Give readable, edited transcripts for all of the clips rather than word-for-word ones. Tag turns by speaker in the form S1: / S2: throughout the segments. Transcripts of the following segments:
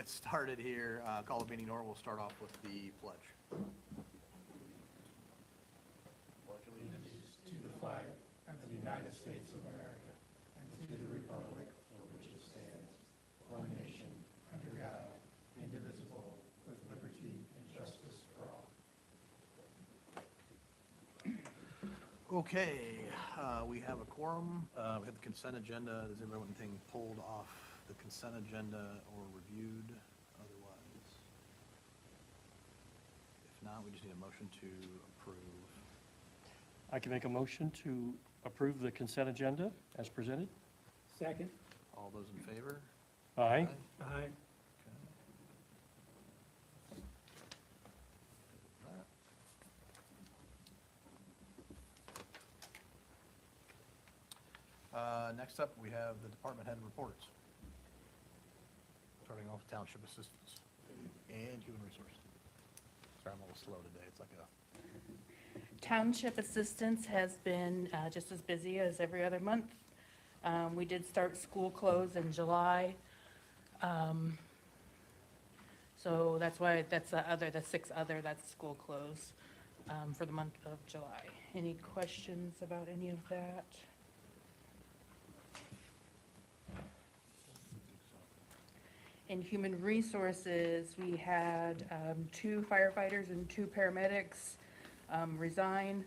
S1: get started here. Call the meeting order. We'll start off with the pledge. Pledge allegiance
S2: To the flag of the United States of America and to the republic for which it stands, one nation, under God, indivisible, with liberty and justice for all.
S1: Okay, we have a quorum. We have the consent agenda. Does everyone anything pulled off the consent agenda or reviewed otherwise? If not, we just need a motion to approve.
S3: I can make a motion to approve the consent agenda as presented.
S2: Second.
S1: All those in favor?
S3: Aye.
S2: Aye.
S1: Next up, we have the department head reports. Starting off with Township Assistance and Human Resources. Sorry, I'm a little slow today. It's like a...
S4: Township Assistance has been just as busy as every other month. We did start school close in July. So that's why, that's the sixth other, that's school close for the month of July. Any questions about any of that? In Human Resources, we had 2 firefighters and 2 paramedics resign,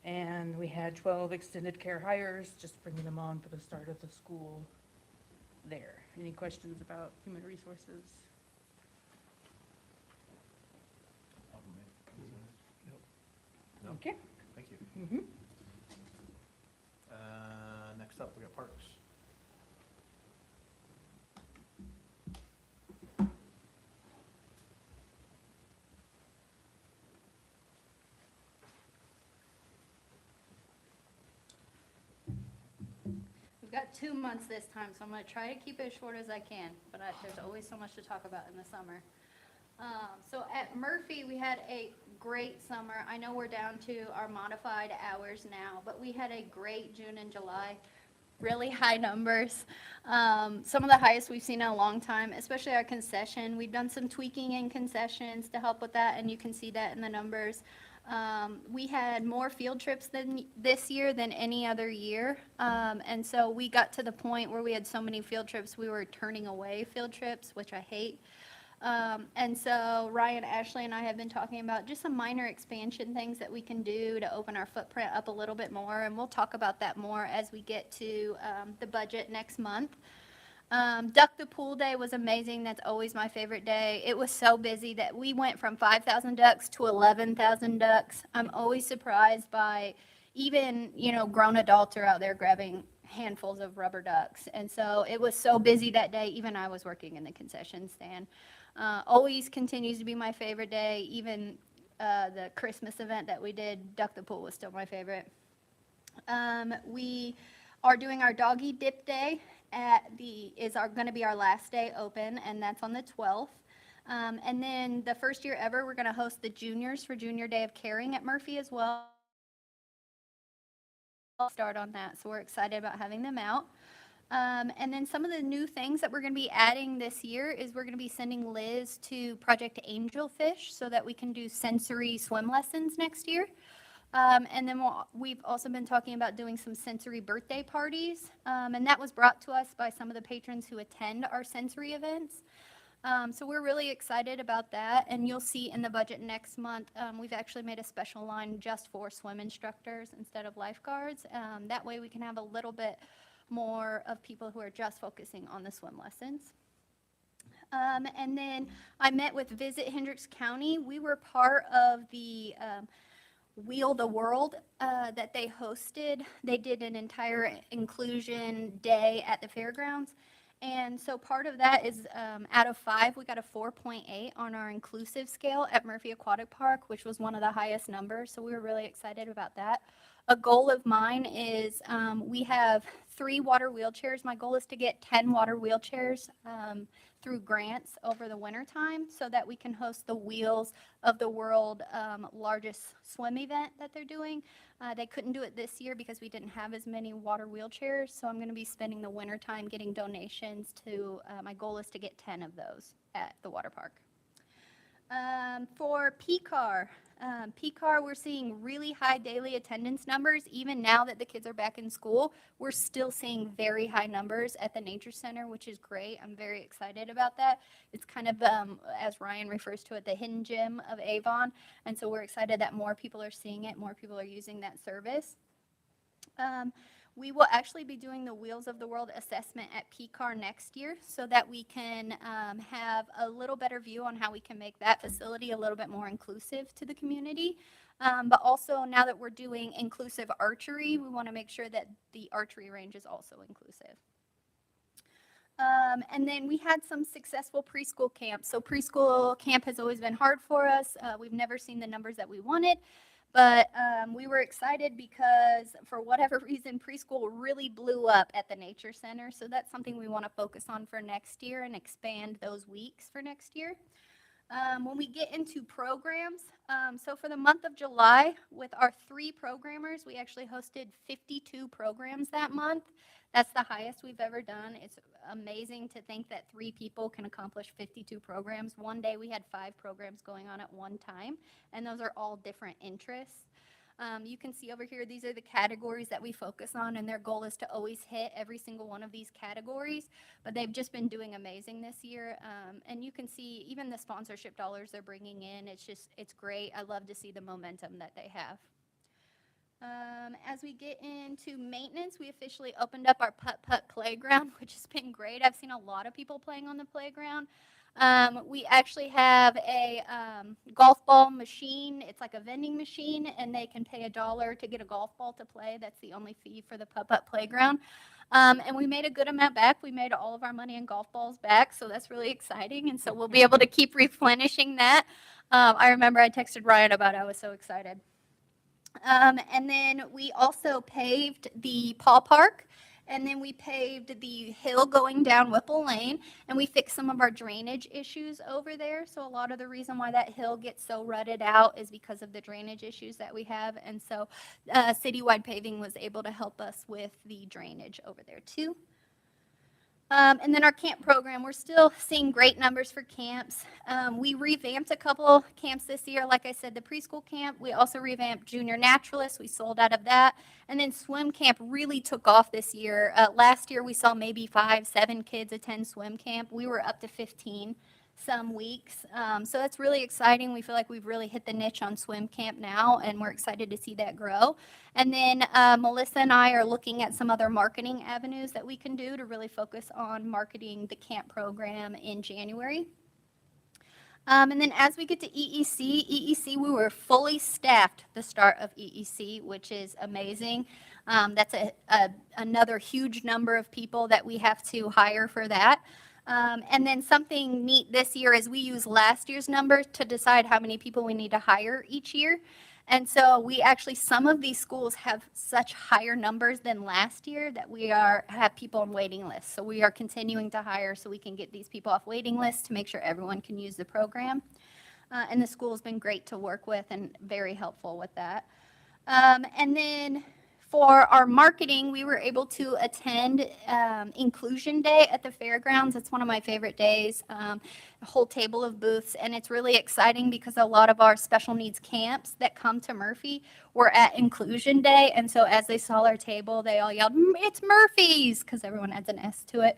S4: and we had 12 extended care hires, just bringing them on for the start of the school there. Any questions about Human Resources?
S1: No.
S4: Okay.
S1: Thank you.
S4: Mm-hmm.
S1: Next up, we got Parks.
S5: We've got 2 months this time, so I'm going to try to keep it as short as I can, but there's always so much to talk about in the summer. So at Murphy, we had a great summer. I know we're down to our modified hours now, but we had a great June and July, really high numbers. Some of the highest we've seen in a long time, especially our concession. We've done some tweaking in concessions to help with that, and you can see that in the numbers. We had more field trips this year than any other year. And so we got to the point where we had so many field trips, we were turning away field trips, which I hate. And so Ryan, Ashley, and I have been talking about just some minor expansion things that we can do to open our footprint up a little bit more. And we'll talk about that more as we get to the budget next month. Duck the Pool Day was amazing. That's always my favorite day. It was so busy that we went from 5,000 ducks to 11,000 ducks. I'm always surprised by even, grown adults are out there grabbing handfuls of rubber ducks. And so it was so busy that day, even I was working in the concession stand. Always continues to be my favorite day. Even the Christmas event that we did, Duck the Pool was still my favorite. We are doing our doggy dip day going to be our last day open, and that's on the 12th. And then the first year ever, we're going to host the juniors for Junior Day of Caring at Murphy as well. Start on that, so we're excited about having them out. And then some of the new things that we're going to be adding this year is we're going to be sending Liz to Project Angelfish so that we can do sensory swim lessons next year. And then we've also been talking about doing some sensory birthday parties, and that was brought to us by some of the patrons who attend our sensory events. So we're really excited about that, and you'll see in the budget next month, we've actually made a special line just for swim instructors instead of lifeguards. That way we can have a little bit more of people who are just focusing on the swim lessons. And then I met with Visit Hendricks County. We were part of the Wheel the World that they hosted. They did an entire inclusion day at the fairgrounds. And so part of that is out of 5, we got a 4.8 on our inclusive scale at Murphy Aquatic Park, which was one of the highest numbers. So we were really excited about that. A goal of mine is we have 3 water wheelchairs. My goal is to get 10 water wheelchairs through grants over the winter time so that we can host the Wheels of the World largest swim event that they're doing. They couldn't do it this year because we didn't have as many water wheelchairs, so I'm going to be spending the winter time getting donations to, my goal is to get 10 of those. at the water park. For PCAR, we're seeing really high daily attendance numbers. Even now that the kids are back in school, we're still seeing very high numbers at the Nature Center, which is great. I'm very excited about that. It's kind of, as Ryan refers to it, the hidden gem of Avon. And so we're excited that more people are seeing it, more people are using that service. We will actually be doing the Wheels of the World assessment at PCAR next year so that we can have a little better view on how we can make that facility a little bit more inclusive to the community. But also now that we're doing inclusive archery, we want to make sure that the archery range is also inclusive. And then we had some successful preschool camps. So preschool camp has always been hard for us. We've never seen the numbers that we wanted. But we were excited because for whatever reason, preschool really blew up at the Nature Center. So that's something we want to focus on for next year and expand those weeks for next year. When we get into programs, so for the month of July, with our 3 programmers, we actually hosted 52 programs that month. That's the highest we've ever done. It's amazing to think that 3 people can accomplish 52 programs. One day we had 5 programs going on at one time, and those are all different interests. You can see over here, these are the categories that we focus on, and their goal is to always hit every single one of these categories, but they've just been doing amazing this year. And you can see even the sponsorship dollars they're bringing in, it's great. I love to see the momentum that they have. As we get into maintenance, we officially opened up our putt-putt playground, which has been great. I've seen a lot of people playing on the playground. We actually have a golf ball machine. It's like a vending machine, and they can pay $1 to get a golf ball to play. That's the only fee for the putt-putt playground. And we made a good amount back. We made all of our money in golf balls back, so that's really exciting. And so we'll be able to keep replenishing that. I remember I texted Ryan about it. I was so excited. And then we also paved the Paw Park, and then we paved the hill going down Whipple Lane, and we fixed some of our drainage issues over there. So a lot of the reason why that hill gets so rutted out is because of the drainage issues that we have. And so citywide paving was able to help us with the drainage over there too. And then our camp program, we're still seeing great numbers for camps. We revamped a couple camps this year. Like I said, the preschool camp. We also revamped Junior Naturalists. We sold out of that. And then swim camp really took off this year. Last year, we saw maybe 5, 7 kids attend swim camp. We were up to 15 some weeks. So that's really exciting. We feel like we've really hit the niche on swim camp now, and we're excited to see that grow. And then Melissa and I are looking at some other marketing avenues that we can do to really focus on marketing the camp program in January. And then as we get to EEC, we were fully staffed the start of EEC, which is amazing. That's another huge number of people that we have to hire for that. And then something neat this year is we use last year's numbers to decide how many people we need to hire each year. And so we actually, some of these schools have such higher numbers than last year that we have people on waiting lists. So we are continuing to hire so we can get these people off waiting lists to make sure everyone can use the program. And the school has been great to work with and very helpful with that. And then for our marketing, we were able to attend Inclusion Day at the fairgrounds. It's one of my favorite days, a whole table of booths, and it's really exciting because a lot of our special needs camps that come to Murphy were at Inclusion Day, and so as they saw our table, they all yelled, "It's Murphy's," because everyone adds an S to it.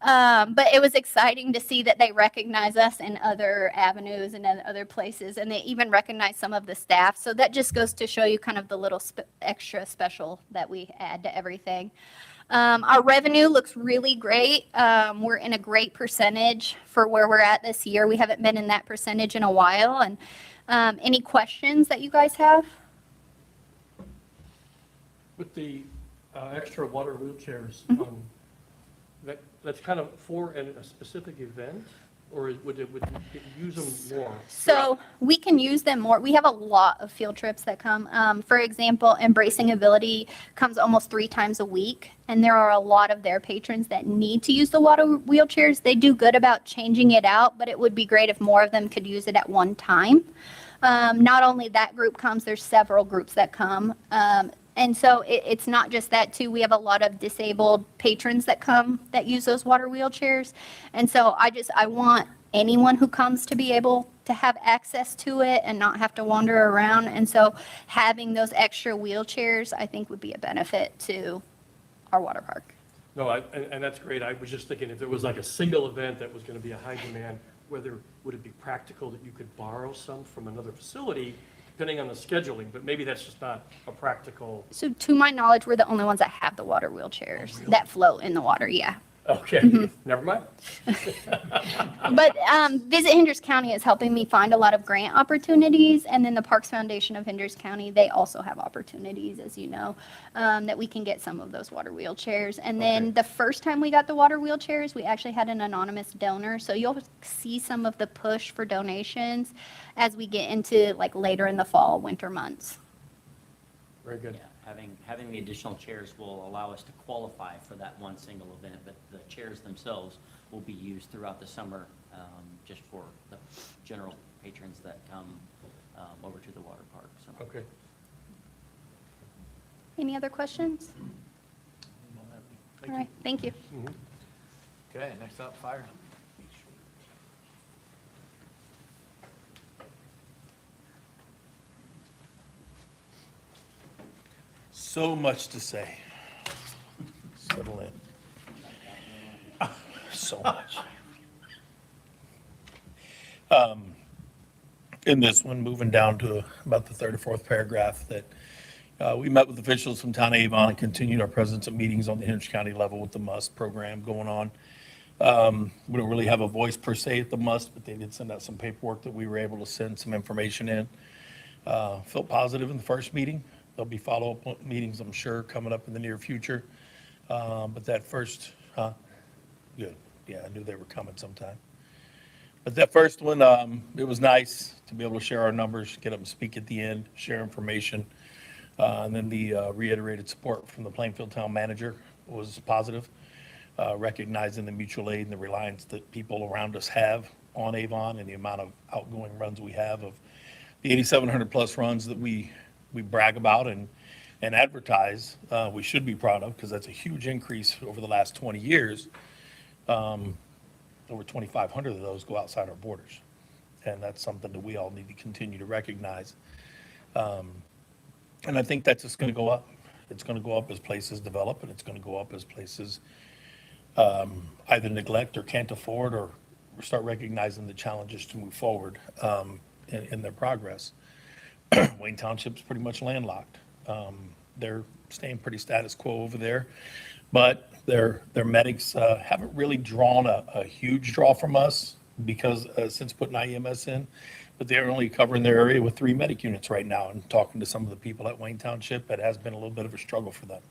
S5: But it was exciting to see that they recognize us in other avenues and in other places, and they even recognize some of the staff. So that just goes to show you kind of the little extra special that we add to everything. Our revenue looks really great. We're in a great percentage for where we're at this year. We haven't been in that percentage in a while. And any questions that you guys have?
S3: With the extra water wheelchairs, that's kind of for a specific event, or would you use them more?
S5: So we can use them more. We have a lot of field trips that come. For example, Embracing Ability comes almost 3 times a week, and there are a lot of their patrons that need to use the water wheelchairs. They do good about changing it out, but it would be great if more of them could use it at one time. Not only that group comes, there's several groups that come. And so it's not just that too. We have a lot of disabled patrons that come that use those water wheelchairs. And so I want anyone who comes to be able to have access to it and not have to wander around. And so having those extra wheelchairs, I think would be a benefit to our water park.
S3: No, and that's great. I was just thinking if there was like a single event that was going to be a high demand, would it be practical that you could borrow some from another facility, depending on the scheduling, but maybe that's just not a practical.
S5: So to my knowledge, we're the only ones that have the water wheelchairs that float in the water, yeah.
S3: Okay, never mind.
S5: But Visit Hendricks County is helping me find a lot of grant opportunities, and then the Parks Foundation of Hendricks County, they also have opportunities, as you know, that we can get some of those water wheelchairs. And then
S3: Okay.
S5: the first time we got the water wheelchairs, we actually had an anonymous donor, so you'll see some of the push for donations as we get into like later in the fall, winter months.
S3: Very good.
S6: Yeah, having the additional chairs will allow us to qualify for that one single event, but the chairs themselves will be used throughout the summer, just for the general patrons that come over to the water park, so.
S3: Okay.
S5: Any other questions?
S1: Thank
S5: All
S1: you.
S5: right, thank you.
S1: Okay, next up, fire.
S7: So much to say. Settle in. So much. In this one, moving down to about the third or fourth paragraph, that we met with officials from Town of Avon and continued our presence at meetings on the Hendricks County level with the MUST program going on. We don't really have a voice per se at the MUST, but they did send out some paperwork that we were able to send some information in. Felt positive in the first meeting. There'll be follow-up meetings, I'm sure, coming up in the near future. But that first, good. Yeah, I knew they were coming sometime. But that first one, it was nice to be able to share our numbers, get up and speak at the end, share information. And then the reiterated support from the Plainfield Town Manager was positive, recognizing the mutual aid and the reliance that people around us have on Avon and the amount of outgoing runs we have of the 8,700 plus runs that we brag about and advertise, we should be proud of, because that's a huge increase over the last 20 years. Over 2,500 of those go outside our borders. And that's something that we all need to continue to recognize. And I think that's just going to go up. It's going to go up as places develop, and it's going to go up as places either neglect or can't afford or start recognizing the challenges to move forward in their progress. Wayne Township's pretty much landlocked. They're staying pretty status quo over there, but their medics haven't really drawn a huge draw from us because since putting IEMS in, but they're only covering their area with 3 medic units right now. And talking to some of the people at Wayne Township, it has been a little bit of a struggle for them.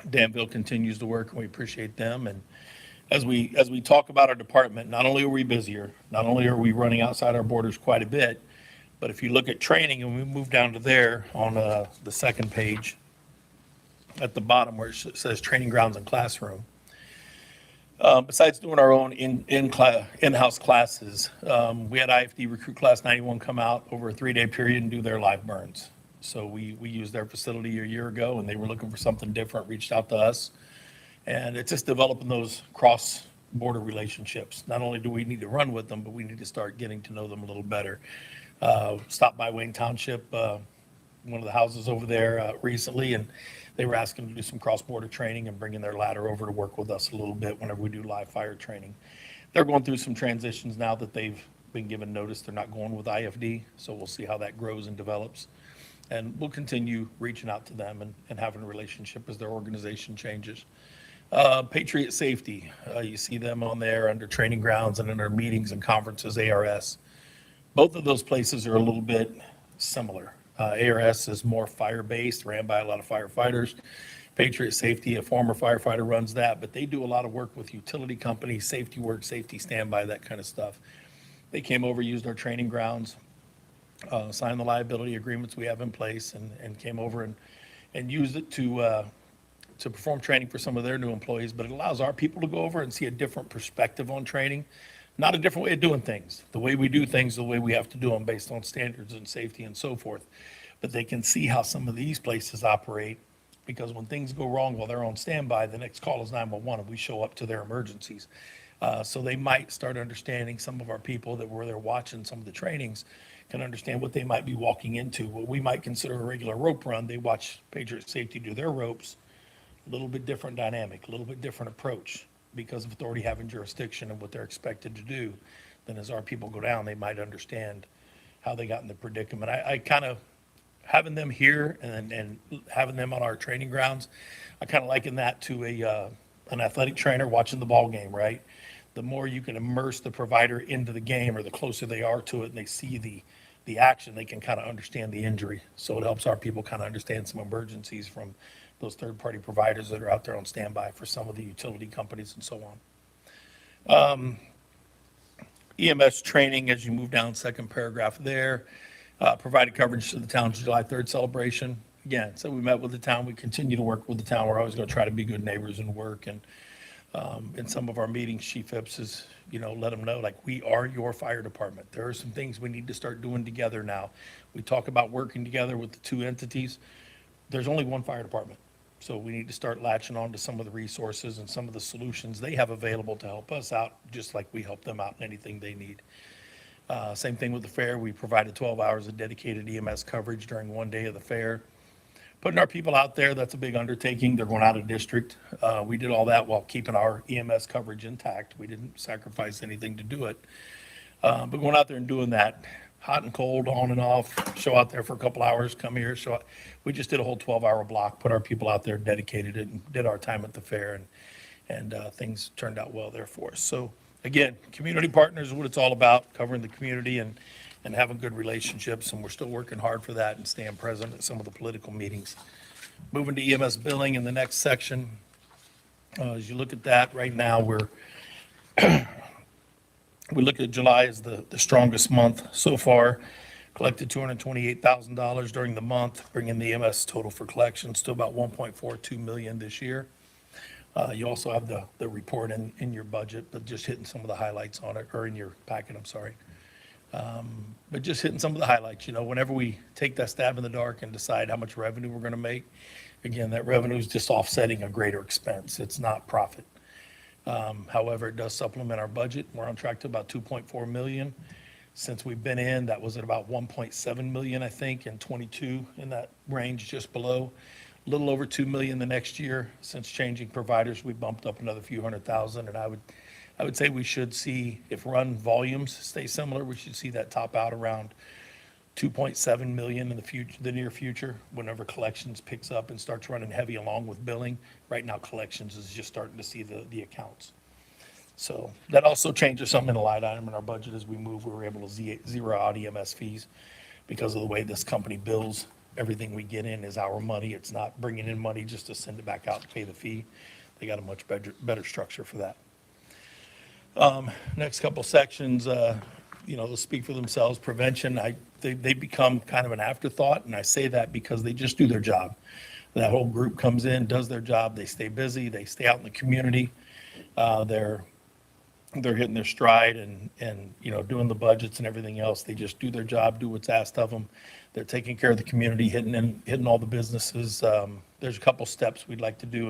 S7: Danville continues to work, and we appreciate them. And as we talk about our department, not only are we busier, not only are we running outside our borders quite a bit, but if you look at training, and we move down to there on the second page at the bottom where it says training grounds and classroom. Besides doing our own in-house classes, we had IFD Recruit Class 91 come out over a 3-day period and do their live burns. So we used their facility a year ago, and they were looking for something different, reached out to us. And it's just developing those cross-border relationships. Not only do we need to run with them, but we need to start getting to know them a little better. Stopped by Wayne Township, one of the houses over there recently, and they were asking to do some cross-border training and bringing their ladder over to work with us a little bit whenever we do live fire training. They're going through some transitions now that they've been given notice. They're not going with IFD, so we'll see how that grows and develops. And we'll continue reaching out to them and having a relationship as their organization changes. Patriot Safety, you see them on there under training grounds and in our meetings and conferences, ARS. Both of those places are a little bit similar. ARS is more fire-based, ran by a lot of firefighters. Patriot Safety, a former firefighter, runs that, but they do a lot of work with utility companies, safety work, safety standby, that kind of stuff. They came over, used our training grounds, signed the liability agreements we have in place, and came over and used it to perform training for some of their new employees. But it allows our people to go over and see a different perspective on training. Not a different way of doing things. The way we do things, the way we have to do them based on standards and safety and so forth. But they can see how some of these places operate, because when things go wrong while they're on standby, the next call is 911 and we show up to their emergencies. So they might start understanding, some of our people that were there watching some of the trainings can understand what they might be walking into. What we might consider a regular rope run, they watch Patriot Safety do their ropes, a little bit different dynamic, a little bit different approach because of authority having jurisdiction and what they're expected to do. Then as our people go down, they might understand how they got in the predicament. I kind of, having them here and having them on our training grounds, I kind of liken that to an athletic trainer watching the ball game, right? The more you can immerse the provider into the game, or the closer they are to it and they see the action, they can kind of understand the injury. So it helps our people kind of understand some emergencies from those third-party providers that are out there on standby for some of the utility companies and so on. EMS training, as you move down, second paragraph there, provided coverage to the town's July 3rd celebration. Again, so we met with the town, we continue to work with the town. We're always going to try to be good neighbors and work. And in some of our meetings, Chief Phipps is, let them know, like, we are your fire department. There are some things we need to start doing together now. We talk about working together with the two entities. There's only one fire department. So we need to start latching on to some of the resources and some of the solutions they have available to help us out, just like we help them out in anything they need. Same thing with the fair. We provided 12 hours of dedicated EMS coverage during one day of the fair. Putting our people out there, that's a big undertaking. They're going out of district. We did all that while keeping our EMS coverage intact. We didn't sacrifice anything to do it. But going out there and doing that, hot and cold, on and off, show out there for a couple hours, come here, show. We just did a whole 12-hour block, put our people out there, dedicated it, and did our time at the fair, and things turned out well there for us. So again, community partners is what it's all about, covering the community and having good relationships, and we're still working hard for that and staying present at some of the political meetings. Moving to EMS billing in the next section. As you look at that, right now, we look at July as the strongest month so far. Collected $228,000 during the month, bringing the EMS total for collections to about $1.42 million this year. You also have the report in your budget, but just hitting some of the highlights on it, or in your packet, I'm sorry. But just hitting some of the highlights, whenever we take that stab in the dark and decide how much revenue we're going to make, again, that revenue is just offsetting a greater expense. It's not profit. However, it does supplement our budget. We're on track to about 2.4 million. Since we've been in, that was at about 1.7 million, I think, in 22, in that range, just below. A little over 2 million the next year. Since changing providers, we bumped up another few $100,000, and I would say we should see, if run volumes stay similar, we should see that top out around 2.7 million in the near future, whenever collections picks up and starts running heavy along with billing. Right now, collections is just starting to see the accounts. So that also changes something in the line item in our budget as we move. We were able to zero out EMS fees because of the way this company bills. Everything we get in is our money. It's not bringing in money just to send it back out to pay the fee. They got a much better structure for that. Next couple sections, they'll speak for themselves. Prevention, they become kind of an afterthought, and I say that because they just do their job. That whole group comes in, does their job, they stay busy, they stay out in the community. They're hitting their stride and doing the budgets and everything else. They just do their job, do what's asked of them. They're taking care of the community, hitting all the businesses. There's a couple steps we'd like to do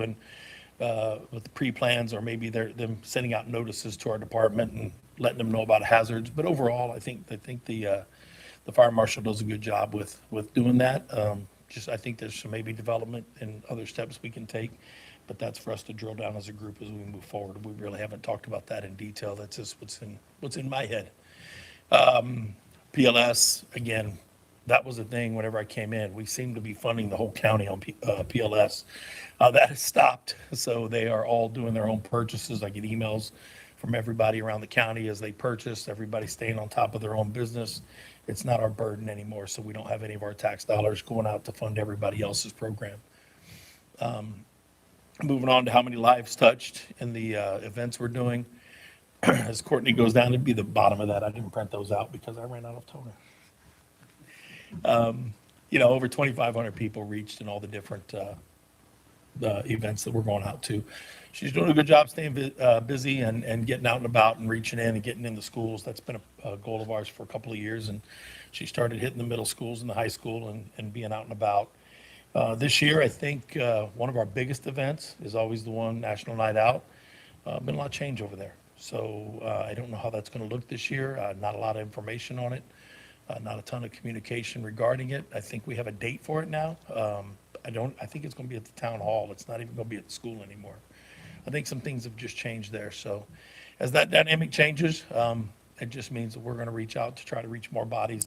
S7: with the pre-plans, or maybe them sending out notices to our department and letting them know about hazards. But overall, I think the fire marshal does a good job with doing that. I think there's some maybe development and other steps we can take, but that's for us to drill down as a group as we move forward. We really haven't talked about that in detail. That's just what's in my head. PLS, again, that was a thing whenever I came in. We seem to be funding the whole county on PLS. That has stopped, so they are all doing their own purchases. I get emails from everybody around the county as they purchase. Everybody's staying on top of their own business. It's not our burden anymore, so we don't have any of our tax dollars going out to fund everybody else's program. Moving on to how many lives touched in the events we're doing. As Courtney goes down, it'd be the bottom of that. I didn't print those out because I ran out of toner. Over 2,500 people reached in all the different events that we're going out to. She's doing a good job staying busy and getting out and about and reaching in and getting in the schools. That's been a goal of ours for a couple of years, and she started hitting the middle schools and the high school and being out and about. This year, I think one of our biggest events is always the one, National Night Out. Been a lot of change over there. So I don't know how that's going to look this year. Not a lot of information on it, not a ton of communication regarding it. I think we have a date for it now. I think it's going to be at the town hall. It's not even going to be at the school anymore. I think some things have just changed there. So as that dynamic changes, it just means that we're going to reach out to try to reach more bodies.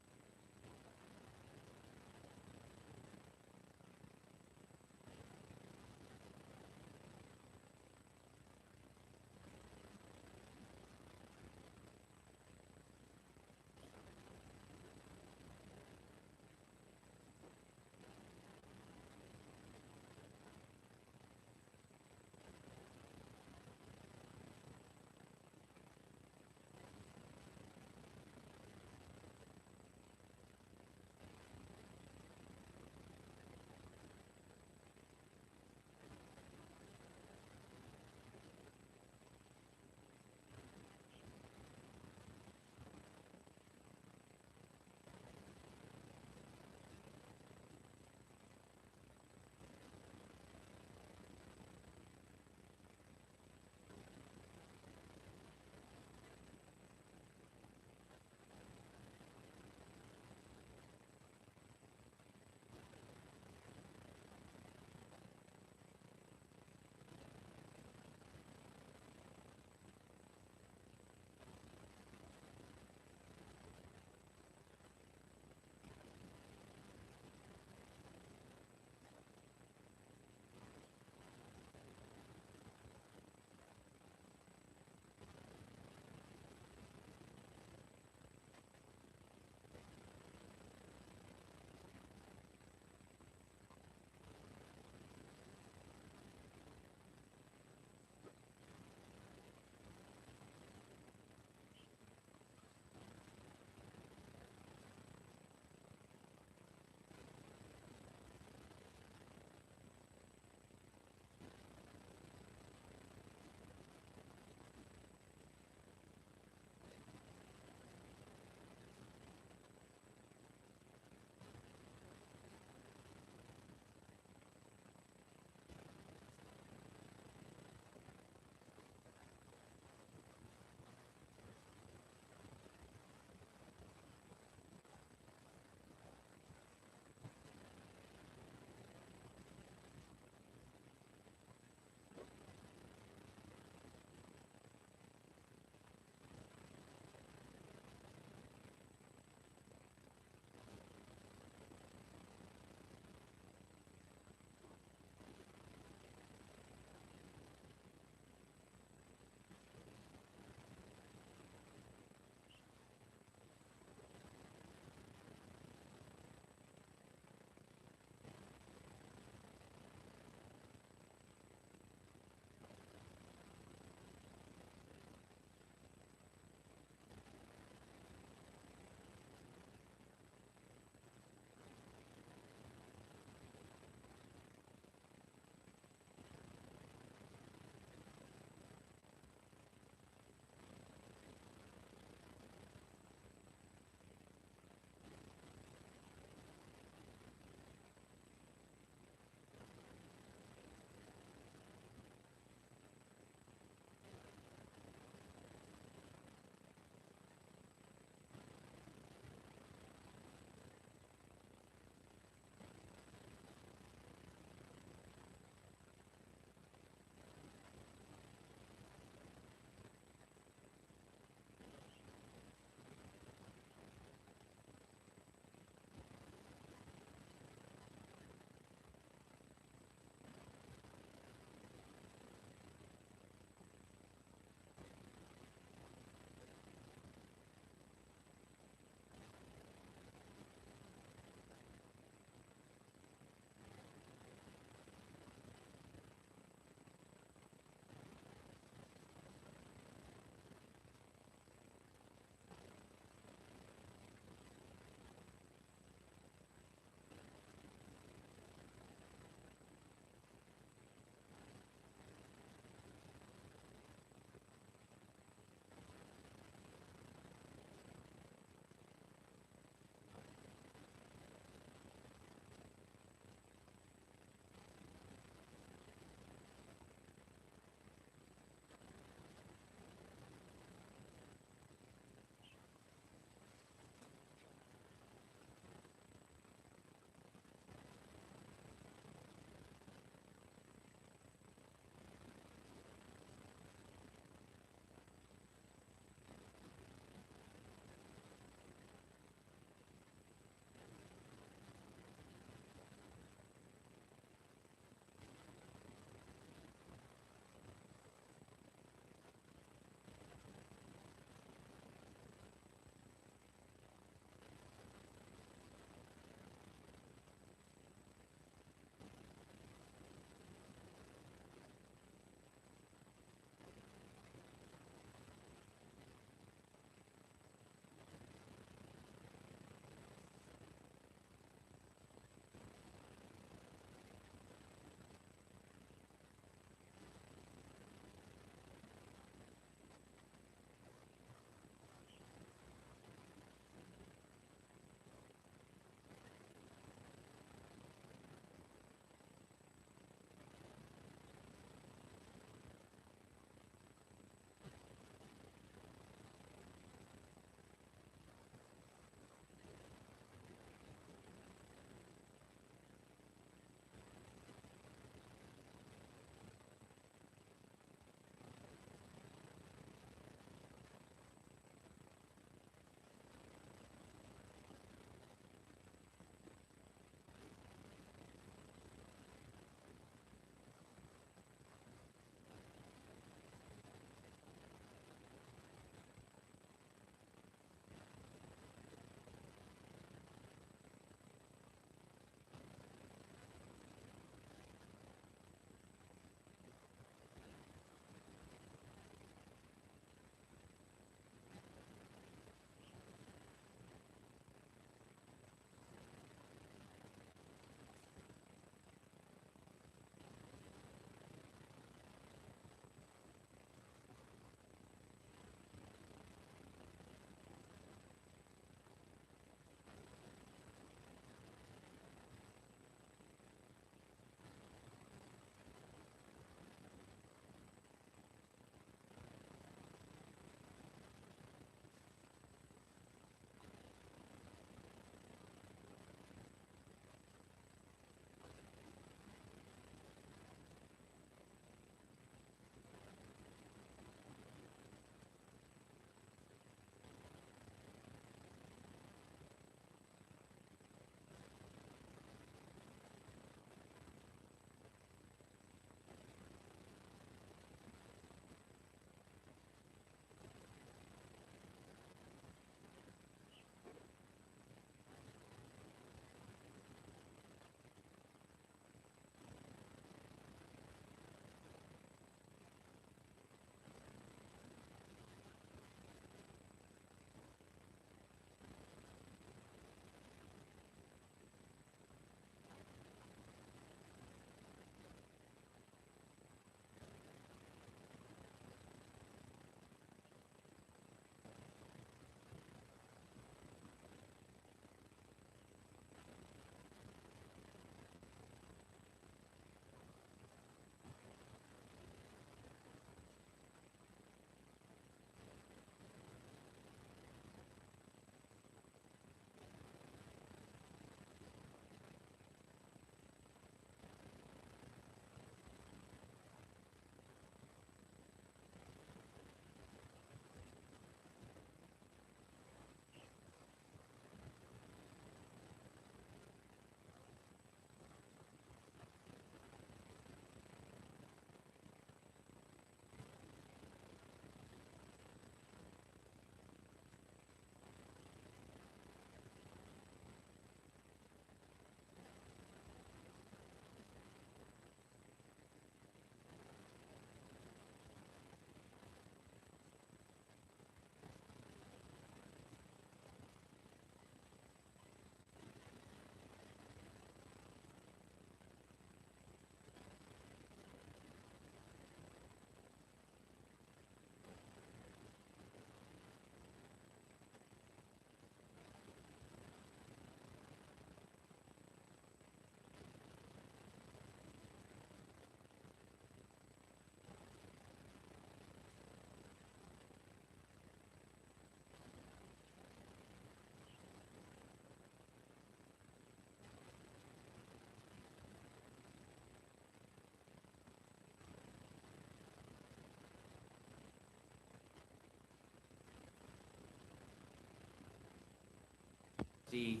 S6: trustee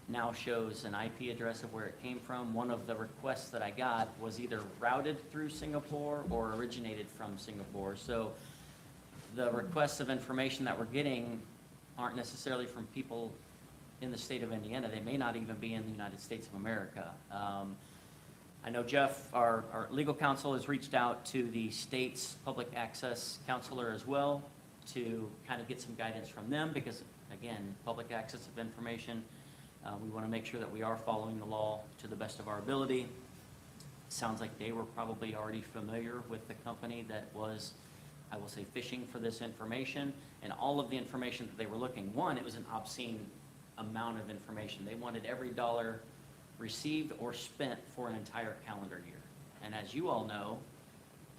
S6: now shows an IP address of where it came from. One of the requests that I got was either routed through Singapore or originated from Singapore. So the requests of information that we're getting aren't necessarily from people in the state of Indiana. They may not even be in the United States of America. I know Jeff, our legal counsel, has reached out to the state's public access counselor as well to kind of get some guidance from them because, again, public access of information, we want to make sure that we are following the law to the best of our ability. Sounds like they were probably already familiar with the company that was, I will say, fishing for this information, and all of the information that they were looking. One, it was an obscene amount of information. They wanted every dollar received or spent for an entire calendar year. And as you all know,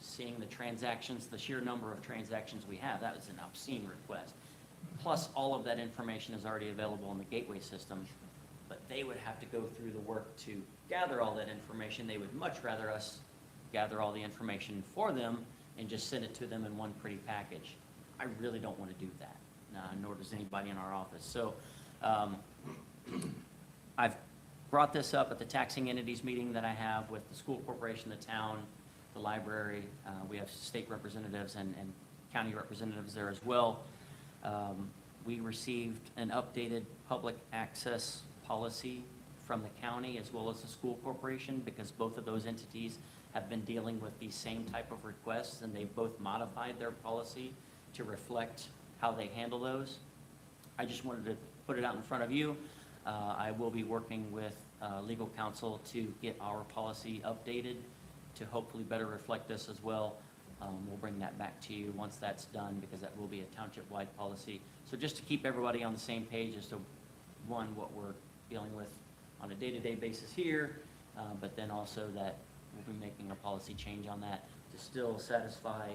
S6: seeing the transactions, the sheer number of transactions we have, that was an obscene request. Plus, all of that information is already available in the gateway system, but they would have to go through the work to gather all that information. They would much rather us gather all the information for them and just send it to them in one pretty package. I really don't want to do that, nor does anybody in our office. So I've brought this up at the taxing entities meeting that I have with the school corporation, the town, the library. We have state representatives and county representatives there as well. We received an updated public access policy from the county as well as the school corporation because both of those entities have been dealing with the same type of requests, and they've both modified their policy to reflect how they handle those. I just wanted to put it out in front of you. I will be working with legal counsel to get our policy updated to hopefully better reflect this as well. We'll bring that back to you once that's done because that will be a township-wide policy. So just to keep everybody on the same page as to, one, what we're dealing with on a day-to-day basis here, but then also that we'll be making a policy change on that to still satisfy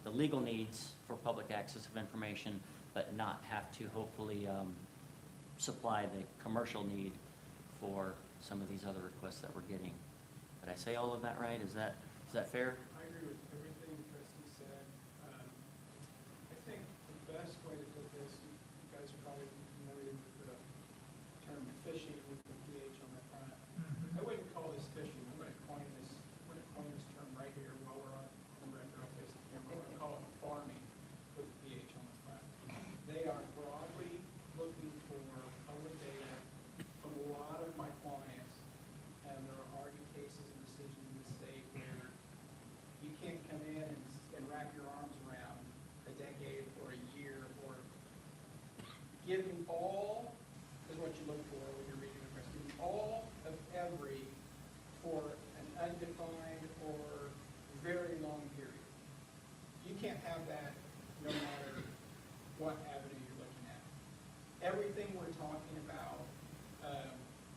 S6: the legal needs for public access of information, but not have to hopefully supply the commercial need for some of these other requests that we're getting. Did I say all of that right? Is that fair?
S2: I agree with everything Trustee said. I think the best way to put this, you guys are probably familiar with the term fishing with the PH on the front. I wouldn't call this fishing. I'm going to coin this term right here while we're on the record on this. I'm going to call it farming with the PH on the front. They are broadly looking for public data from a lot of my clients, and there are already cases and decisions in the state where you can't come in and wrap your arms around a decade or a year or give me all, is what you look for when you're reading the press, give me all of every for an undefined or very long period. You can't have that no matter what avenue you're looking at. Everything we're talking about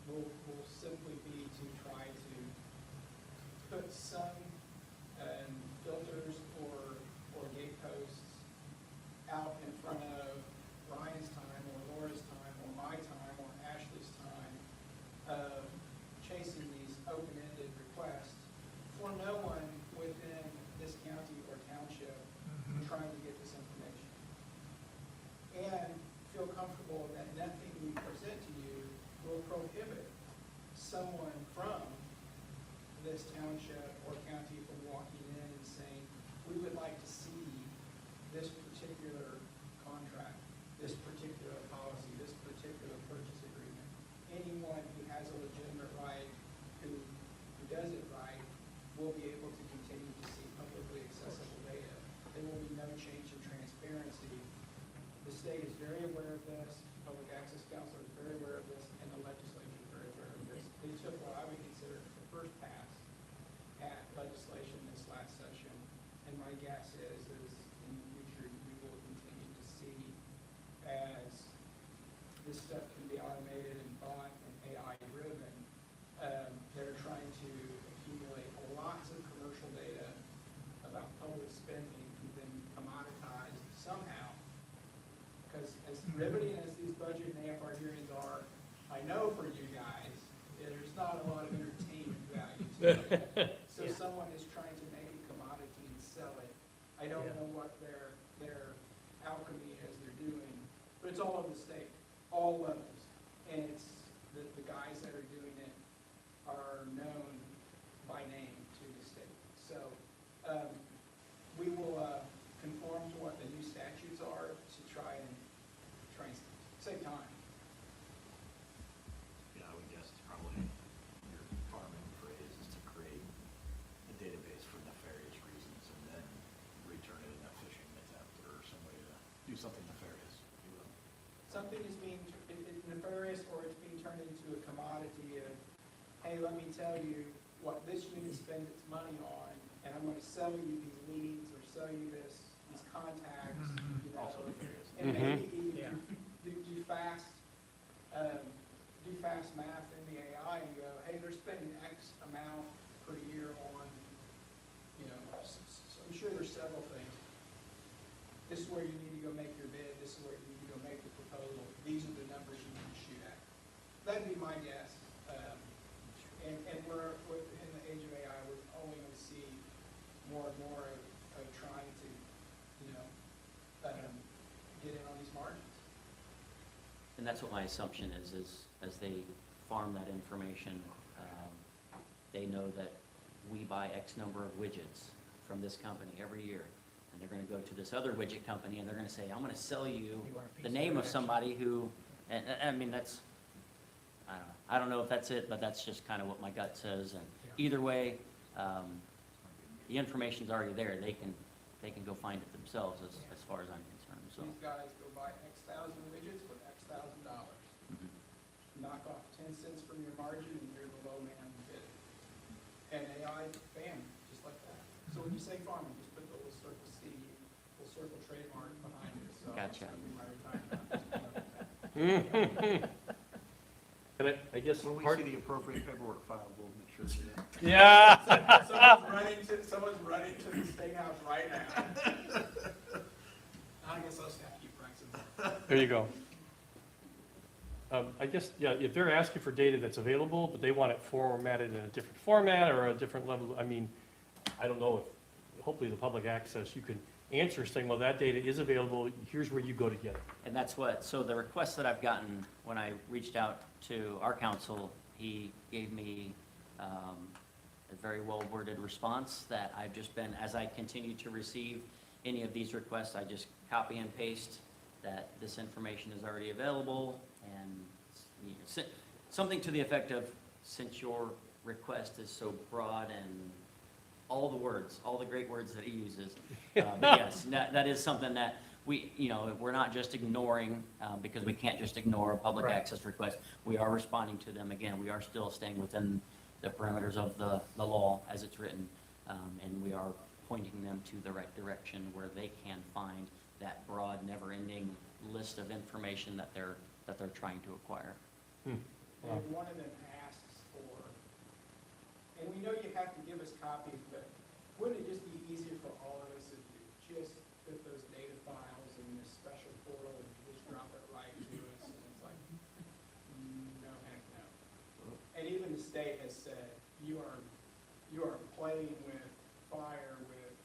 S2: will simply be to try to put some filters or gate posts out in front of Ryan's time or Laura's time or my time or Ashley's time of chasing these open-ended requests for no one within this county or township trying to get this information. And feel comfortable that nothing we present to you will prohibit someone from this township or county from walking in and saying, we would like to see this particular contract, this particular policy, this particular purchase agreement. Anyone who has a legitimate right, who does it right, will be able to continue to see publicly accessible data. There will be no change in transparency. The state is very aware of this, public access council is very aware of this, and the legislature is very aware of this. They took what I would consider the first pass at legislation this last session, and my guess is in the future we will continue to see as this stuff can be automated and bought and AI driven. They're trying to accumulate lots of commercial data about public spending and then commoditized somehow. Because as riveting as these budget and AFR hearings are, I know for you guys, there's not a lot of entertainment value to it. So someone is trying to make a commodity and sell it. I don't know what their alchemy is they're doing, but it's all over the state, all levels. And something is being nefarious or it's being turned into a commodity of, hey, let me tell you what this unit spends its money on, and I'm gonna sell you these leads or sell you these contacts, you know.
S1: Also nefarious.
S2: And maybe even
S8: Yeah.
S2: do fast math in the AI and go, hey, they're spending X amount per year on, you know, so I'm sure there's several things. This is where you need to go make your bid, this is where you need to go make the proposal, these are the numbers you need to shoot at. That'd be my guess. And we're, in the age of AI, we're only going to see more and more of trying to, you know, get in on these margins.
S6: And that's what my assumption is as they farm that information, they know that we buy X number of widgets from this company every year. And they're gonna go to this other widget company and they're gonna say, I'm gonna sell you
S8: want a piece
S6: the
S8: of
S6: name
S8: their
S6: of somebody who, and, I mean, that's, I don't know if that's it, but that's just kind of what my gut says. And either way, the information's already there. They can go find it themselves as far as I'm concerned, so.
S2: These guys go buy X thousand widgets for X $1,000. Knock off 10 cents from your margin and you're the low man bid. And AI, bam, just like that. So when you say farming, just put the little circle C, little circle trademark behind it. So
S6: Gotcha.
S2: that's gonna be my retirement.
S3: And I guess
S1: When we
S3: part,
S1: see the appropriate paperwork filed, we'll make sure to do that.
S3: yeah.
S2: Someone's running to the state house right now. I guess I'll just have to keep practicing.
S3: There you go. I guess, yeah, if they're asking for data that's available, but they want it formatted in a different format or a different level, I mean, I don't know if, hopefully the public access, you can answer saying, well, that data is available, here's where you go to get it.
S6: And that's what, so the request that I've gotten when I reached out to our council, he gave me a very well-worded response that I've just been, as I continue to receive any of these requests, I just copy and paste that this information is already available, and you know, something to the effect of, since your request is so broad and all the words, all the great words that he uses. But yes, that is something that we, you know, we're not just ignoring, because we can't just ignore a public
S8: Right.
S6: access request. We are responding to them. Again, we are still staying within the parameters of the law as it's written. And we are pointing them to the right direction where they can find that broad, never-ending list of information that they're trying to acquire.
S2: And if one of them asks for, and we know you have to give us copies, but wouldn't it just be easier for all of us if you just put those data files in this special portal and just drop it right to us? And it's like, no, heck no. And even the state has said, you are playing with fire with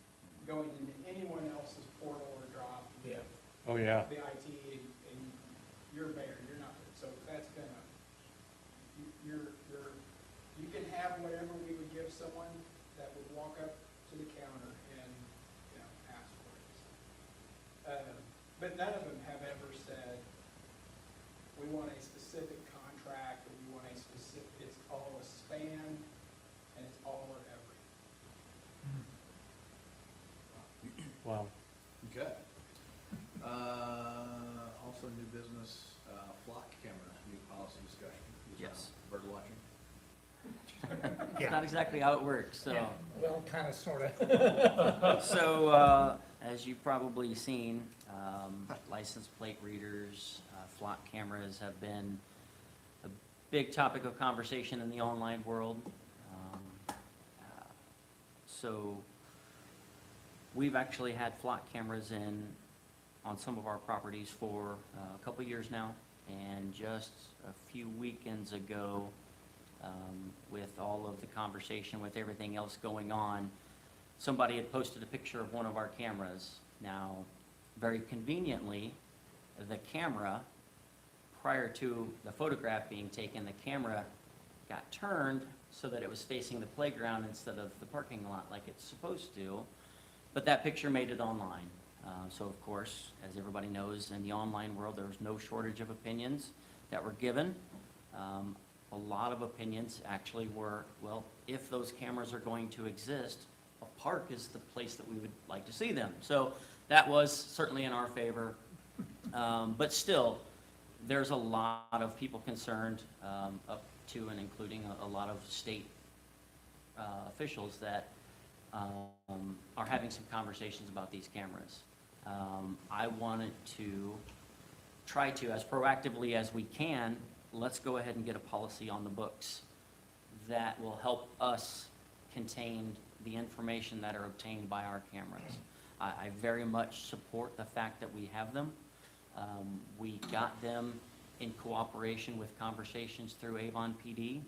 S2: going into anyone else's portal or drop.
S8: Yeah.
S3: Oh, yeah.
S2: The IT and you're mayor, you're not, so that's gonna, you can have whatever we would give someone that would walk up to the counter and, you know, ask for it. But none of them have ever said, we want a specific contract, or we want a specific, it's all a span, and it's all or everything.
S3: Wow.
S1: Okay. Also new business, flock camera, new policy discussion.
S6: Yes.
S1: Bird watching.
S6: It's not exactly how it works, so.
S8: Yeah. Well, kind of, sort of.
S6: So, as you've probably seen, license plate readers, flock cameras have been a big topic of conversation in the online world. So, we've actually had flock cameras on some of our properties for a couple years now, and just a few weekends ago, with all of the conversation, with everything else going on, somebody had posted a picture of one of our cameras. Now, very conveniently, the camera, prior to the photograph being taken, the camera got turned so that it was facing the playground instead of the parking lot like it's supposed to. But that picture made it online. So of course, as everybody knows, in the online world, there was no shortage of opinions that were given. A lot of opinions actually were, well, if those cameras are going to exist, a park is the place that we would like to see them. So that was certainly in our favor. But still, There's a lot of people concerned, up to and including a lot of state officials that are having some conversations about these cameras. I wanted to try to, as proactively as we can, let's go ahead and get a policy on the books that will help us contain the information that are obtained by our cameras. I very much support the fact that we have them. We got them in cooperation with conversations through Avon PD.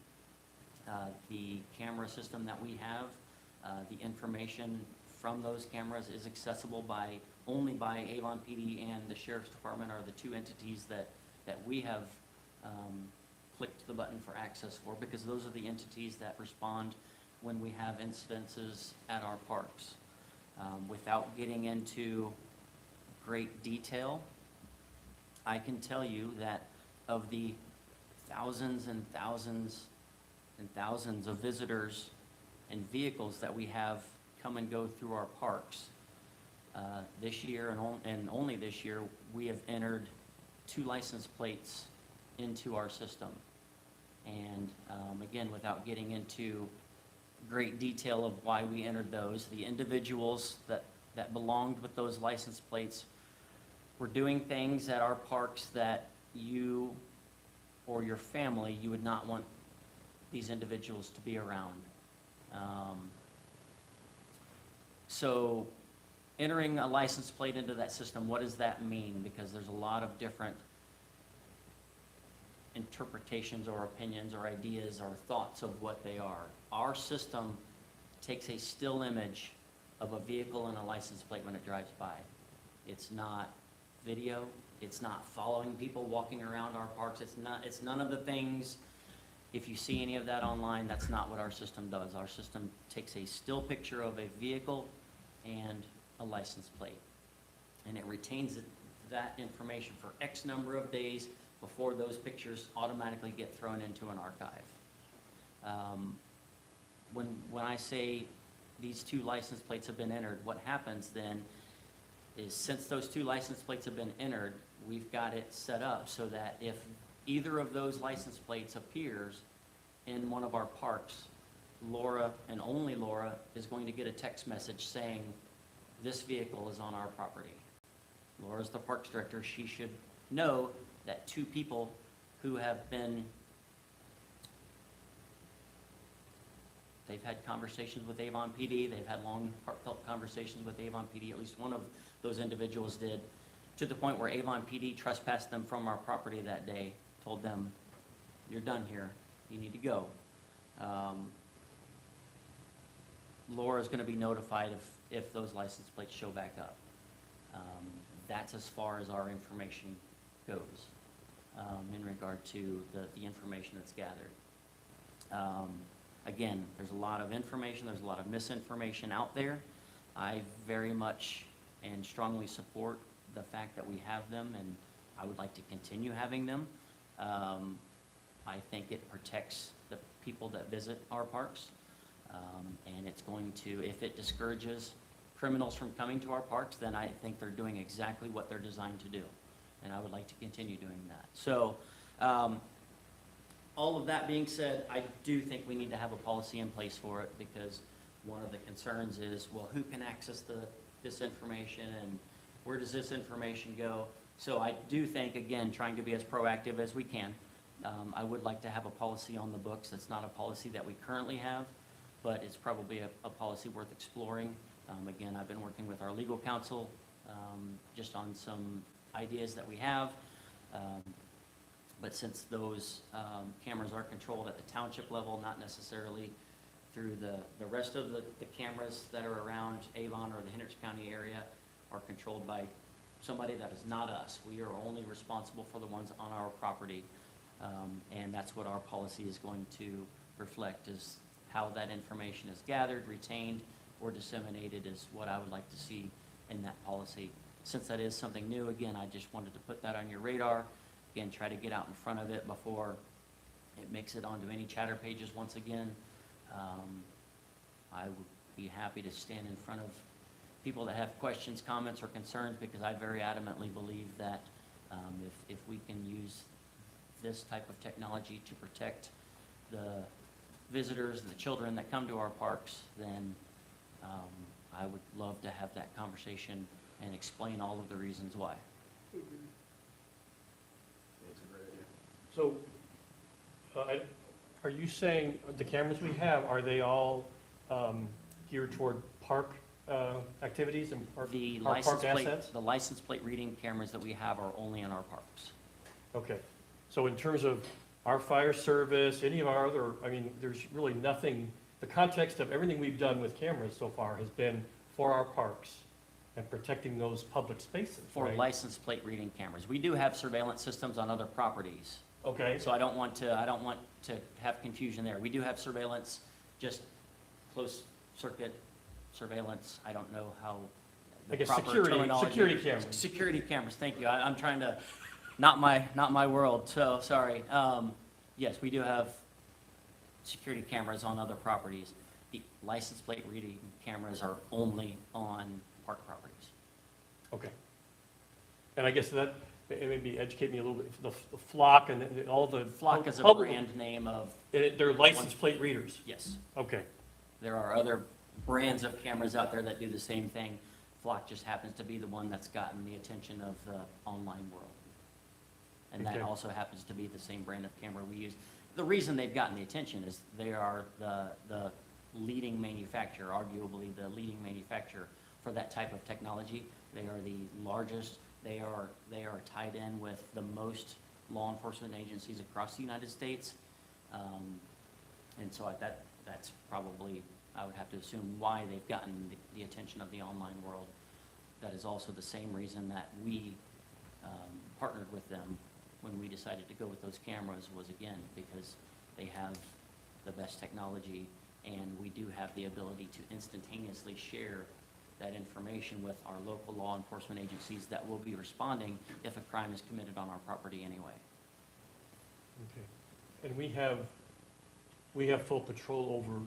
S6: The camera system that we have, the information from those cameras is accessible only by Avon PD and the Sheriff's Department are the two entities that we have clicked the button for access for, because those are the entities that respond when we have incidences at our parks. Without getting into great detail, I can tell you that of the thousands and thousands and thousands of visitors and vehicles that we have come and go through our parks, this year and only this year, we have entered 2 license plates into our system. And again, without getting into great detail of why we entered those, the individuals that belonged with those license plates were doing things at our parks that you or your family, you would not want these individuals to be around. So entering a license plate into that system, what does that mean? Because there's a lot of different interpretations or opinions or ideas or thoughts of what they are. Our system takes a still image of a vehicle and a license plate when it drives by. It's not video, it's not following people walking around our parks, it's none of the things. If you see any of that online, that's not what our system does. Our system takes a still picture of a vehicle and a license plate, and it retains that information for X number of days before those pictures automatically get thrown into an archive. When I say these 2 license plates have been entered, what happens then is, since those 2 license plates have been entered, we've got it set up so that if either of those license plates appears in one of our parks, Laura, and only Laura, is going to get a text message saying, this vehicle is on our property. Laura's the parks director. She should know that 2 people who have been, they've had conversations with Avon PD, they've had long, heartfelt conversations with Avon PD, at least one of those individuals did, to the point where Avon PD trespassed them from our property that day, told them, you're done here, you need to go. Laura's going to be notified if those license plates show back up. That's as far as our information goes in regard to the information that's gathered. Again, there's a lot of information, there's a lot of misinformation out there. I very much and strongly support the fact that we have them, and I would like to continue having them. I think it protects the people that visit our parks, and it's going to, if it discourages criminals from coming to our parks, then I think they're doing exactly what they're designed to do, and I would like to continue doing that. So, all of that being said, I do think we need to have a policy in place for it, because one of the concerns is, well, who can access this information, and where does this information go? So I do think, again, trying to be as proactive as we can. I would like to have a policy on the books. It's not a policy that we currently have, but it's probably a policy worth exploring. Again, I've been working with our legal counsel just on some ideas that we have. But since those cameras are controlled at the township level, not necessarily through the rest of the cameras that are around Avon or the Hendricks County area, are controlled by somebody that is not us. We are only responsible for the ones on our property. And that's what our policy is going to reflect, is how that information is gathered, retained, or disseminated is what I would like to see in that policy. Since that is something new, again, I just wanted to put that on your radar. Again, try to get out in front of it before it makes it onto any chatter pages once again. I would be happy to stand in front of people that have questions, comments, or concerns, because I very adamantly believe that If we can use this type of technology to protect the visitors, the children that come to our parks, then I would love to have that conversation and explain all of the reasons why.
S3: So, are you saying the cameras we have, are they all geared toward park activities and park assets?
S6: The license plate reading cameras that we have are only in our parks.
S3: Okay, so in terms of our fire service, any of our other, I mean, there's really nothing, the context of everything we've done with cameras so far has been for our parks and protecting those public spaces,
S6: For
S3: right?
S6: license plate reading cameras. We do have surveillance systems on other properties.
S3: Okay,
S6: So I don't want to have confusion there. We do have surveillance, just close circuit surveillance. I don't know how
S3: I
S6: the
S3: guess
S6: proper
S3: security
S6: terminology.
S3: cameras.
S6: Security cameras, thank you. I'm trying to, not my world, so sorry. Yes, we do have security cameras on other properties. The license plate reading cameras are only on park properties.
S3: Okay. And I guess that, maybe educate me a little bit, the flock and all the.
S6: Flock is a
S3: public-
S6: brand name of,
S3: They're license plate readers?
S6: yes.
S3: Okay,
S6: There are other brands of cameras out there that do the same thing. Flock just happens to be the one that's gotten the attention of the online world. And that
S3: Okay.
S6: also happens to be the same brand of camera we use. The reason they've gotten the attention is they are the leading manufacturer, arguably the leading manufacturer for that type of technology. They are the largest. They are tied in with the most law enforcement agencies across the United States. And so that's probably, I would have to assume, why they've gotten the attention of the online world. That is also the same reason that we partnered with them when we decided to go with those cameras, was again, because they have the best technology, and we do have the ability to instantaneously share that information with our local law enforcement agencies that will be responding if a crime is committed on our property anyway.
S3: okay. And we have full control over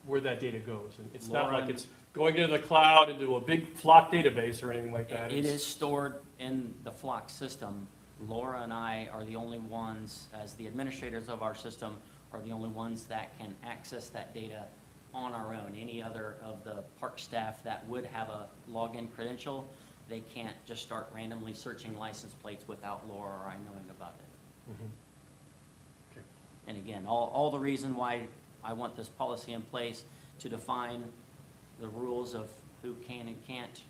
S3: where that data goes. And it's not
S6: Laura
S3: like
S6: and-
S3: it's going into the cloud, into a big flock database or anything like that.
S6: It
S3: It's-
S6: is stored in the Flock system. Laura and I are the only ones, as the administrators of our system, are the only ones that can access that data on our own. Any other of the park staff that would have a login credential, they can't just start randomly searching license plates without Laura or I knowing about it.
S3: Mhm. Okay.
S6: And again, all the reason why I want this policy in place to define the rules of who can and can't,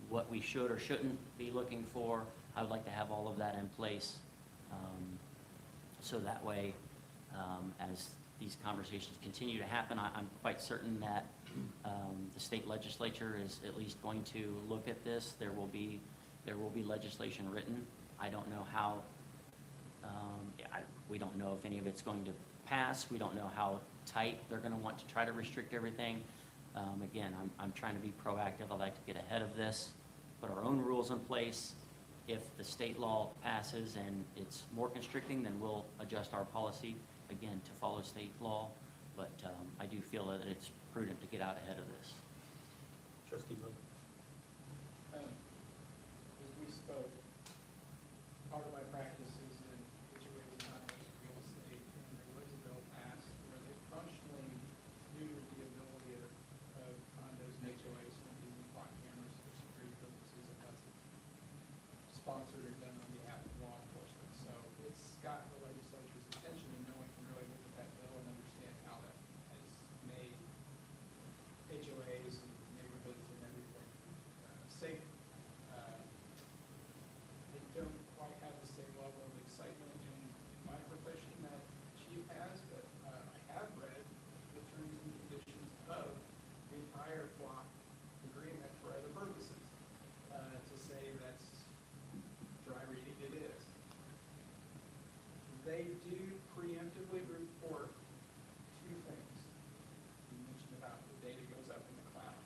S6: what we should or shouldn't be looking for, I would like to have all of that in place. So that way, as these conversations continue to happen, I'm quite certain that the state legislature is at least going to look at this. There will be legislation written. I don't know how, we don't know if any of it's going to pass. We don't know how tight they're going to want to try to restrict everything. Again, I'm trying to be proactive. I'd like to get ahead of this, put our own rules in place. If the state law passes and it's more constricting, then we'll adjust our policy, again, to follow state law. But I do feel that it's prudent to get out ahead of this.
S3: Trustee Bug.
S2: As we spoke, part of my practice is in situated condos, real estate, and there was a bill passed where they functionally neutered the ability of condos and HOAs from using clock cameras for security purposes, and that's sponsored or done on behalf of law enforcement. So it's got the legislature's attention, and no one can really look at that bill and understand how that has made HOAs and neighborhoods and everything safer. They don't quite have the same level of excitement in my profession that Chief has, but I have read the terms and conditions of the entire flock agreement for other purposes. To say that's dry reading, it is. They do preemptively report two things. You mentioned about the data goes up in the cloud.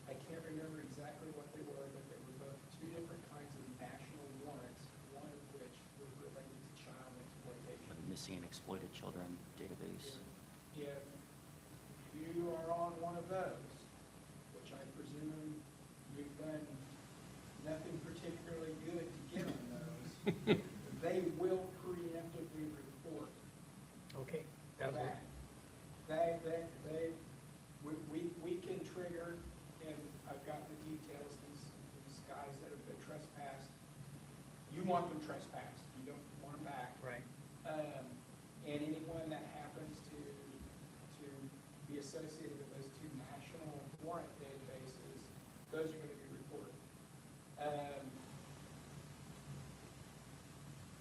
S2: I can't remember exactly what they were, but they were both two different kinds of national warrants, one of which was related to child exploitation.
S6: Missing and exploited children database.
S2: If you are on one of those, which I presume you've done nothing particularly good to get they will preemptively report
S8: Okay. That'll work.
S2: that. We can trigger, and I've got the details, these guys that have been trespassed. You want them trespassed, you don't want them back.
S8: Right.
S2: And anyone that happens to be associated with those two national warrant databases, those are gonna be reported.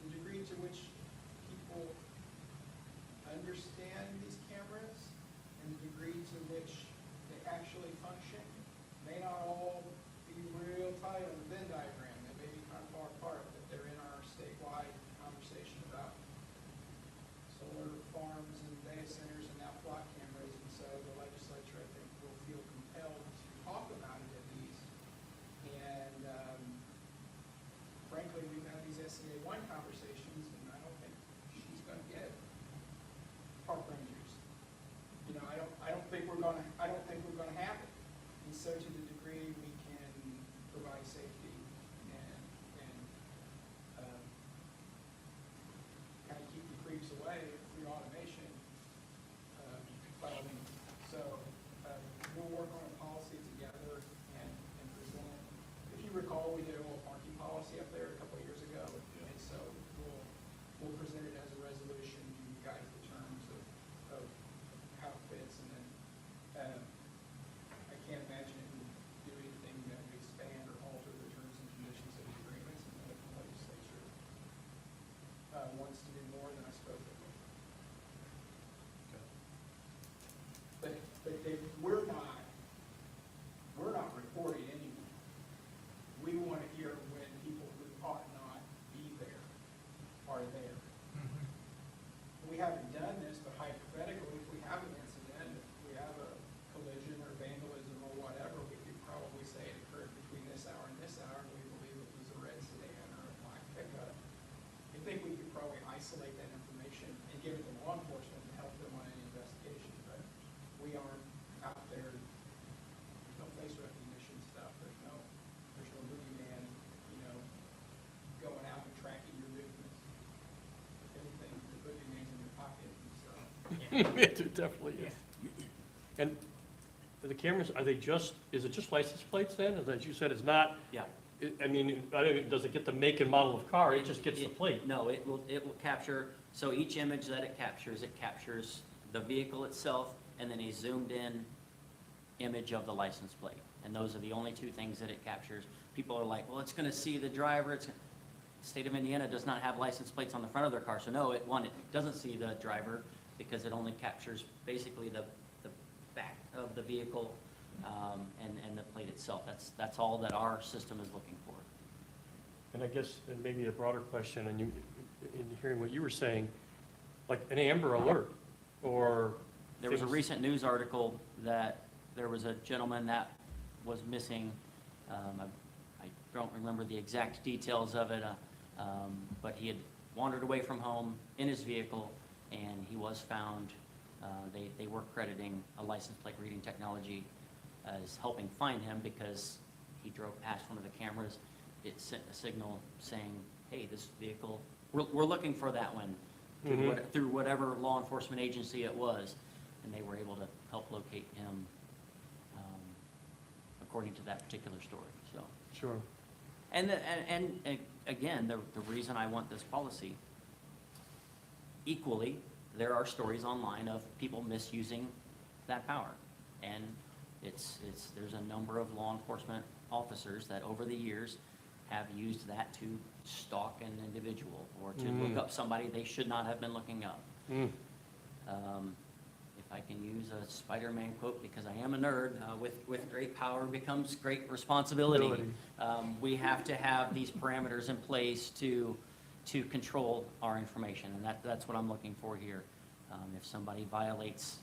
S2: The degree to which people understand these cameras and the degree to which they actually function may not all be real tight on the Venn diagram. They may be kind of far apart, but they're in our statewide conversation about solar farms and data centers and now flock cameras. And so the legislature, I think, will feel compelled to talk about it at least. And frankly, we've had these SCA 1 conversations, and I don't think she's going to get park rangers. You know, I don't think we're going to have it. And so to the degree we can provide safety and kind of keep the creeps away through automation, by all means. So we'll work on a policy together and present it. If you recall, we did a little parking policy up there a couple of years ago, and so we'll present it as a resolution, give you guys the terms of how it fits, and then I can't imagine it would do anything that would expand or alter the terms and conditions of the agreements, and then if the legislature wants to do more, then I suppose they will. But we're not reporting anyone. We want to hear when people who ought not be there are there. We haven't done this, but hypothetically, if we have an incident, if we have a collision or vandalism or whatever, we could probably say it occurred between this hour and this hour, and we believe it was a red sedan or a black pickup. I think we could probably isolate that information and give it to law enforcement to help them on any investigation, but we aren't out there. There's no face recognition stuff. There's no boogeyman, going out and tracking your movements. If anything, the boogeyman's in your pocket, so.
S3: It definitely is. And the cameras, is it just license plates then? As you said, it's not,
S6: Yeah.
S3: I mean, does it get the make and model of car? It just gets the plate?
S6: No, it will capture, so each image that it captures the vehicle itself and then a zoomed-in image of the license plate. And those are the only two things that it captures. People are like, well, it's going to see the driver. The state of Indiana does not have license plates on the front of their car. So no, it doesn't see the driver because it only captures basically the back of the vehicle and the plate itself. That's all that our system is looking for.
S3: And I guess, and maybe a broader question, and in hearing what you were saying, like an Amber Alert, or...
S6: There was a
S3: things-
S6: recent news article that there was a gentleman that was missing. I don't remember the exact details of it, but he had wandered away from home in his vehicle, and he was found. They were crediting a license plate reading technology as helping find him because he drove past one of the cameras. It sent a signal saying, hey, this vehicle, we're looking for that one through whatever law enforcement agency it was. And they were able to help locate him according to that particular story, so.
S3: Sure.
S6: And again, the reason I want this policy, equally, there are stories online of people misusing that power. And there's a number of law enforcement officers that over the years have used that to stalk an individual or to look up somebody they should not have been looking up. If I can use a Spider-Man quote, because I am a nerd, with great power becomes great responsibility. We have to have these parameters in place to control our information, and that's what I'm looking for here. If somebody violates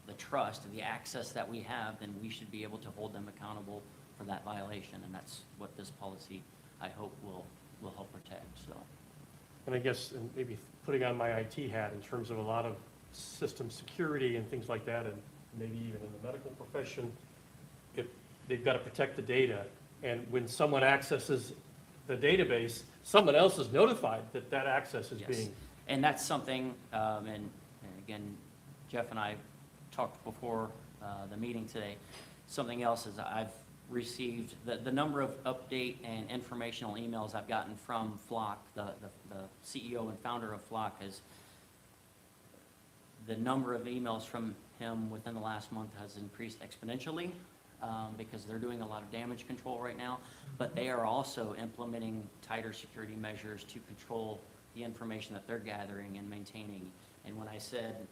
S6: the trust, the access that we have, then we should be able to hold them accountable for that violation, and that's what this policy, I hope, will help protect, so.
S3: And I guess, and maybe putting on my IT hat in terms of a lot of system security and things like that, and maybe even in the medical profession, if they've got to protect the data, and when someone accesses the database, someone else is notified that that access is
S6: Yes.
S3: being,
S6: And that's something, and again, Jeff and I talked before the meeting today. Something else is I've received, the number of update and informational emails I've gotten from Flock, the CEO and founder of Flock, is the number of emails from him within the last month has increased exponentially, because they're doing a lot of damage control right now, but they are also implementing tighter security measures to control the information that they're gathering and maintaining. And when I said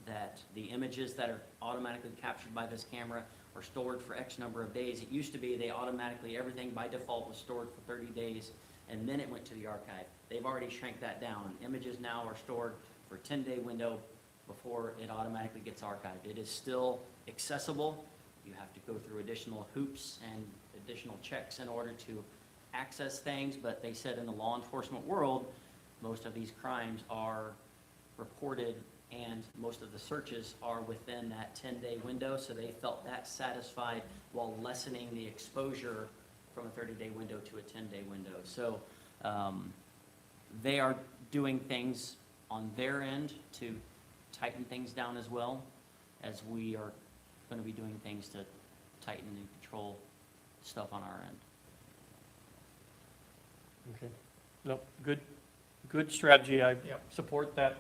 S6: that the images that are automatically captured by this camera are stored for X number of days, it used to be they automatically, everything by default was stored for 30 days, and then it went to the archive. They've already shrank that down. Images now are stored for a 10-day window before it automatically gets archived. It is still accessible. You have to go through additional hoops and additional checks in order to access things, but they said in the law enforcement world, most of these crimes are reported and most of the searches are within that 10-day window, so they felt that satisfied while lessening the exposure from a 30-day window to a 10-day window. So they are doing things on their end to tighten things down as well, as we are going to be doing things to tighten and control stuff on our end.
S3: okay. No, good strategy. I
S8: Yep.
S3: support that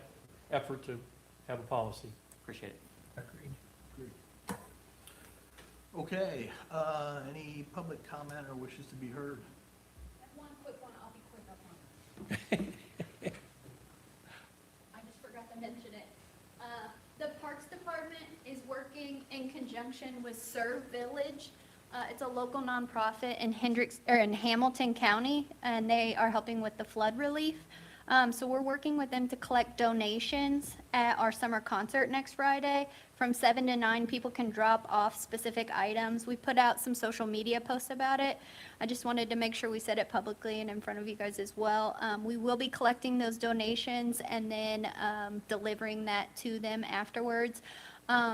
S3: effort to have a policy.
S6: Appreciate it.
S8: Agreed.
S1: Okay, any public comment or wishes to be heard?
S5: One quick one, I'll be quick up on. I just forgot to mention it. The Parks Department is working in conjunction with Serve Village. It's a local nonprofit in in Hamilton County, and they are helping with the flood relief. So we're working with them to collect donations at our summer concert next Friday. From 7 to 9, people can drop off specific items. We put out some social media posts about it. I just wanted to make sure we said it publicly and in front of you guys as well. We will be collecting those donations and then delivering that to them afterwards.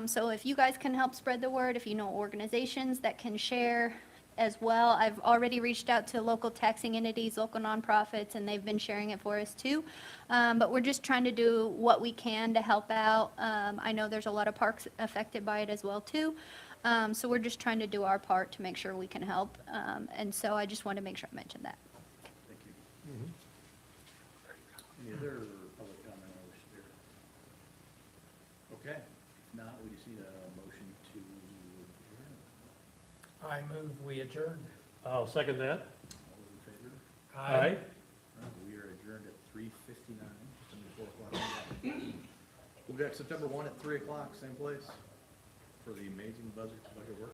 S5: So if you guys can help spread the word, if you know organizations that can share as well. I've already reached out to local taxing entities, local nonprofits, and they've been sharing it for us too. But we're just trying to do what we can to help out. I know there's a lot of parks affected by it as well too. So we're just trying to do our part to make sure we can help. And so I just wanted to make sure I mentioned that.
S1: Thank you. Any other public comment or wish to be heard? Okay, if not, we just need a motion to adjourn.
S8: I move we adjourn.
S3: I'll second that.
S1: All those in favor?
S3: Aye.
S1: All right, we are adjourned at 3:59, just under 4 o'clock. We'll be back September 1 at 3 o'clock, same place, for the amazing budget work